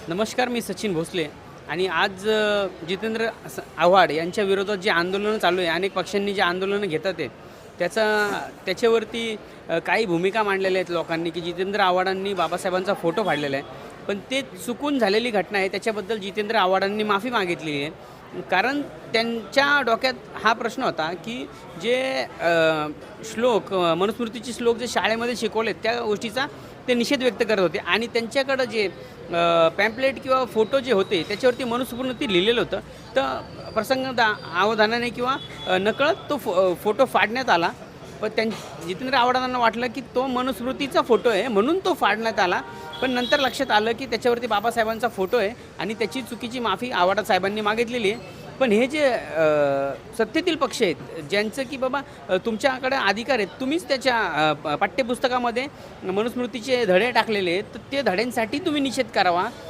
नमस्कार, मी सचिन भोसले आणि आज जितेंद्र आव्हाड यांच्या विरोधात जे आंदोलनं चालू आहे, अनेक पक्षांनी जे आंदोलनं घेतात आहे, त्याच्यावरती काही भूमिका मांडलेल्या आहेत लोकांनी, की जितेंद्र आव्हाडांनी बाबासाहेबांचा फोटो फाडलेला आहे. पण ते चुकून झालेली घटना आहे. त्याच्याबद्दल जितेंद्र आव्हाडांनी माफी मागितलेली आहे. कारण त्यांच्या डोक्यात हा प्रश्न होता, की जे श्लोक मनुस्मृतीचे श्लोक जे शाळेमध्ये शिकवलेत, त्या गोष्टीचा ते निषेध व्यक्त करत होते आणि त्यांच्याकडं जे पॅम्पलेट किंवा फोटो जे होते त्याच्यावरती मनुस्मृती लिहिलेलं होतं. तर अवधानाने किंवा नकळत तो फोटो फाडण्यात आला. पण जितेंद्र आव्हाडांना वाटलं की तो मनुस्मृतीचा फोटो आहे म्हणून तो फाडण्यात आला. पण नंतर लक्षात आलं की त्याच्यावरती बाबासाहेबांचा फोटो आहे आणि त्याची चुकीची माफी आव्हाड साहेबांनी मागितलेली आहे. पण हे जे सत्तेतील पक्ष आहेत, ज्यांचं की बाबा तुमच्याकडे अधिकार आहेत, तुम्हीच त्याच्या पाठ्यपुस्तकामध्ये मनुस्मृतीचे धडे टाकलेले आहेत, तर ते धड्यांसाठी तुम्ही निषेध करावा.